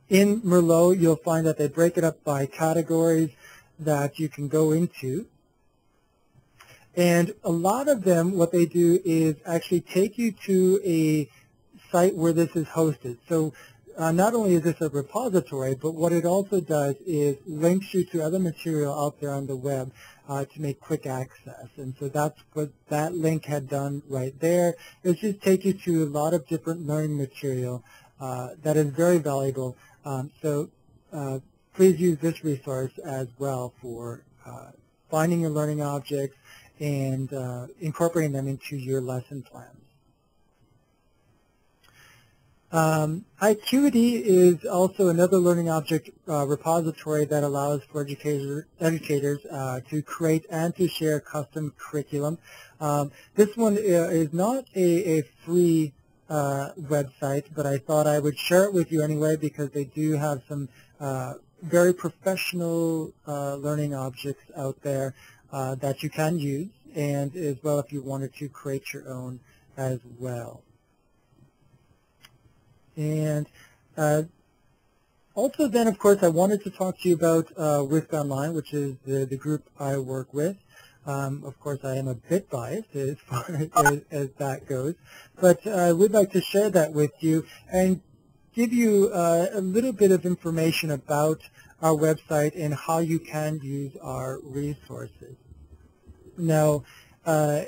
in Merlot, you'll find that they break it up by categories that you can go into. And a lot of them, what they do is actually take you to a site where this is hosted. So not only is this a repository, but what it also does is links you to other material out there on the web to make quick access. And so that's what that link had done right there. It's just take you to a lot of different learning material that is very valuable. So please use this resource as well for finding your learning objects and incorporating them into your lesson plans. iQity is also another learning object repository that allows for educators to create and to share custom curriculum. This one is not a free website, but I thought I would share it with you anyway because they do have some very professional learning objects out there that you can use, and as well if you wanted to create your own as well. And also then, of course, I wanted to talk to you about Whisk Online, which is the group I work with. Of course, I am a bit biased as far as that goes, but I would like to share that with you and give you a little bit of information about our website and how you can use our resources. Now, the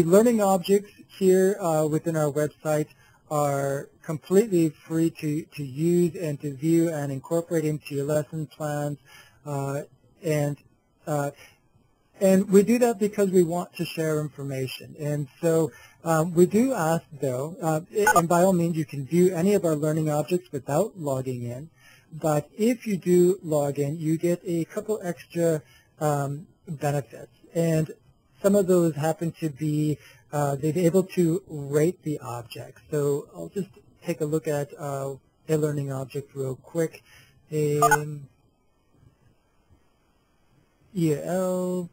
learning objects here within our website are completely free to use and to view and incorporate into your lesson plans, and we do that because we want to share information. And so we do ask, though, and by all means you can view any of our learning objects without logging in, but if you do log in, you get a couple extra benefits. And some of those happen to be they're able to rate the object. So I'll just take a look at a learning object real quick. EL.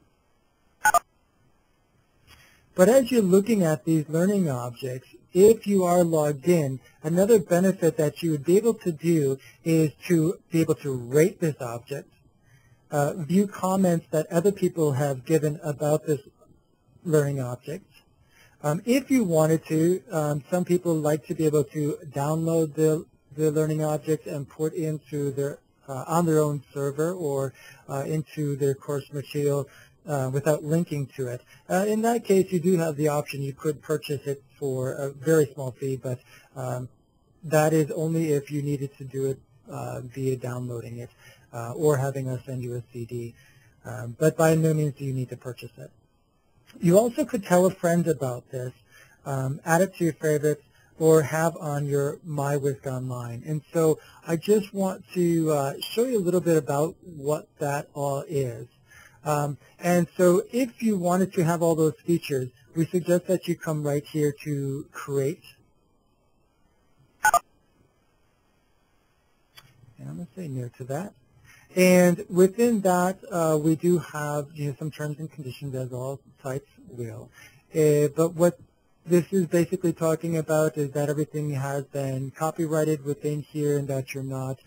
But as you're looking at these learning objects, if you are logged in, another benefit that you would be able to do is to be able to rate this object, view comments that other people have given about this learning object. If you wanted to, some people like to be able to download the learning object and put into their on their own server or into their course material without linking to it. In that case, you do have the option. You could purchase it for a very small fee, but that is only if you needed to do it via downloading it or having us send you a CD. But by no means do you need to purchase it. You also could tell a friend about this, add it to your favorites, or have on your My Whisk Online. And so I just want to show you a little bit about what that all is. And so if you wanted to have all those features, we suggest that you come right here to Create. And I'm going to say no to that. And within that, we do have some terms and conditions, as all sites will. But what this is basically talking about is that everything has been copyrighted within here and that you're not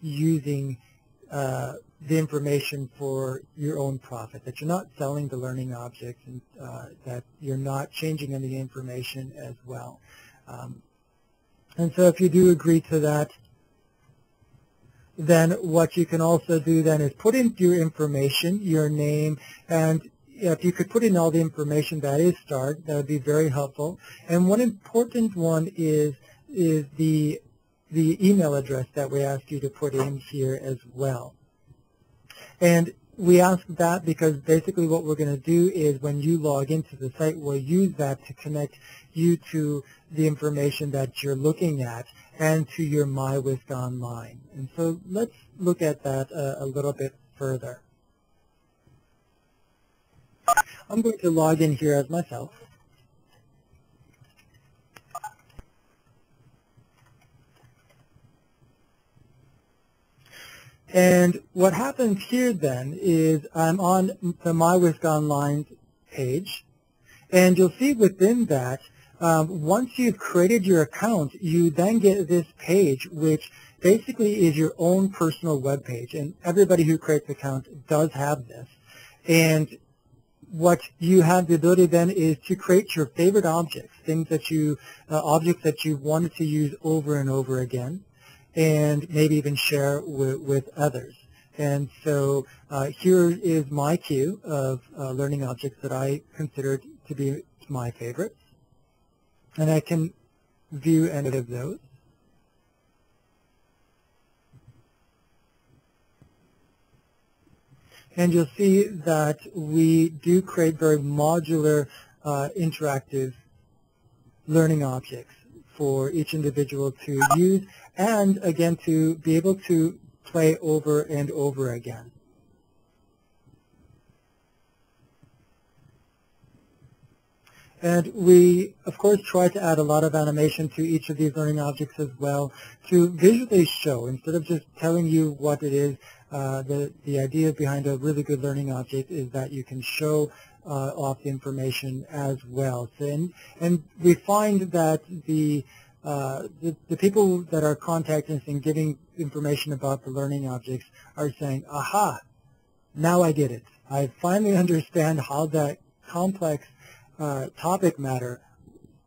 using the information for your own profit, that you're not selling the learning objects, and that you're not changing any information as well. And so if you do agree to that, then what you can also do then is put in your information, your name, and if you could put in all the information that is starred, that would be very helpful. And one important one is the email address that we ask you to put in here as well. And we ask that because basically what we're going to do is when you log into the site, we'll use that to connect you to the information that you're looking at and to your My Whisk Online. And so let's look at that a little bit further. I'm going to log in here as myself. And what happens here then is I'm on the My Whisk Online page, and you'll see within that Once you've created your account, you then get this page, which basically is your own personal web page. And everybody who creates an account does have this. And what you have the ability then is to create your favorite objects, objects that you wanted to use over and over again, and maybe even share with others. And so here is my queue of learning objects that I consider to be my favorites. And I can view any of those. And you'll see that we do create very modular interactive learning objects for each individual to use and, again, to be able to play over and over again. And we, of course, try to add a lot of animation to each of these learning objects as well to visually show, instead of just telling you what it is. The idea behind a really good learning object is that you can show off the information as well. So, and we find that the people that are contacting us and giving information about the learning objects are saying, aha, now I get it. I finally understand how that complex topic matter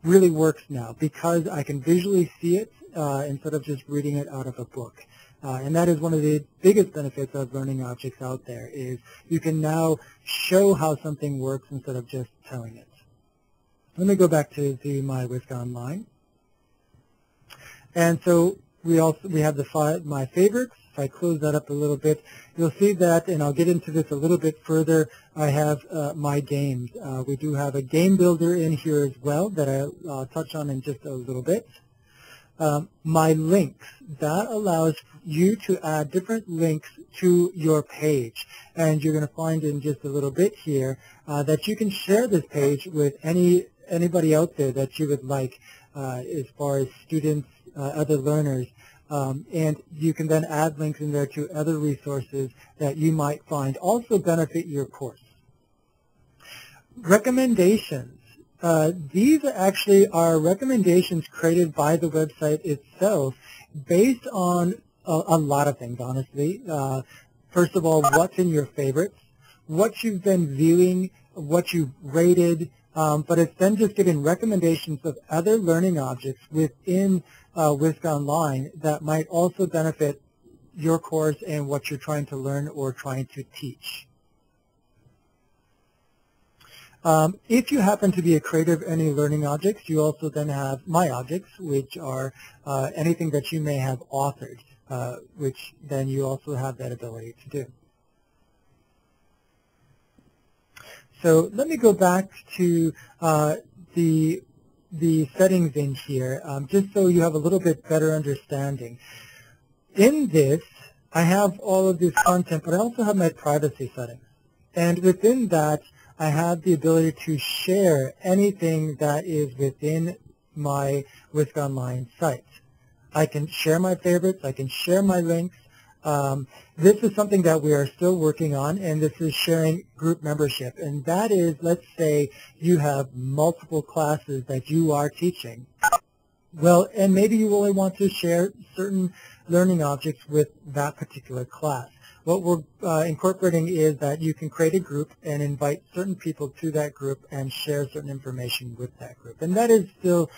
really works now, because I can visually see it instead of just reading it out of a book. And that is one of the biggest benefits of learning objects out there, is you can now show how something works instead of just telling it. Let me go back to my Whisk Online. And so we have my favorites. If I close that up a little bit, you'll see that, and I'll get into this a little bit further, I have my games. We do have a game builder in here as well that I'll touch on in just a little bit. My links, that allows you to add different links to your page. And you're going to find in just a little bit here that you can share this page with anybody out there that you would like, as far as students, other learners. And you can then add links in there to other resources that you might find also benefit your course. Recommendations. These actually are recommendations created by the website itself based on a lot of things, honestly. First of all, what's in your favorites, what you've been viewing, what you've rated, but it's then just giving recommendations of other learning objects within Whisk Online that might also benefit your course and what you're trying to learn or trying to teach. If you happen to be a creator of any learning objects, you also then have My Objects, which are anything that you may have authored, which then you also have that ability to do. So let me go back to the settings in here, just so you have a little bit better understanding. In this, I have all of this content, but I also have my privacy settings. And within that, I have the ability to share anything that is within my Whisk Online site. I can share my favorites, I can share my links. This is something that we are still working on, and this is sharing group membership. And that is, let's say you have multiple classes that you are teaching. Well, and maybe you only want to share certain learning objects with that particular class. What we're incorporating is that you can create a group and invite certain people to that group and share certain information with that group. And that is still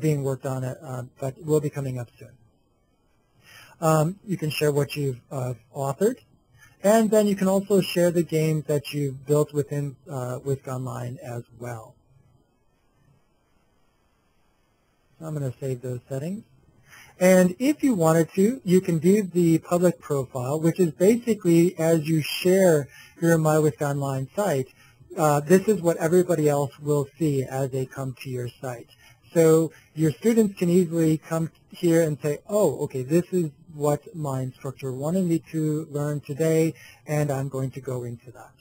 being worked on, but will be coming up soon. You can share what you've authored, and then you can also share the games that you've built within Whisk Online as well. So I'm going to save those settings. And if you wanted to, you can do the public profile, which is basically as you share your My Whisk Online site, this is what everybody else will see as they come to your site. So your students can easily come here and say, oh, okay, this is what my instructor wanted me to learn today, and I'm going to go into that.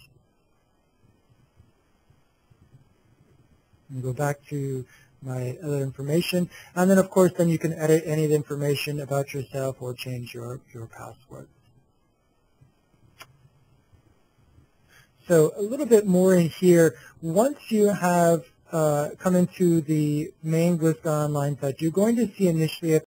And go back to my other information, and then of course then you can edit any of the information about yourself or change your password. So a little bit more in here. Once you have come into the main Whisper Online site, you're going to see initially a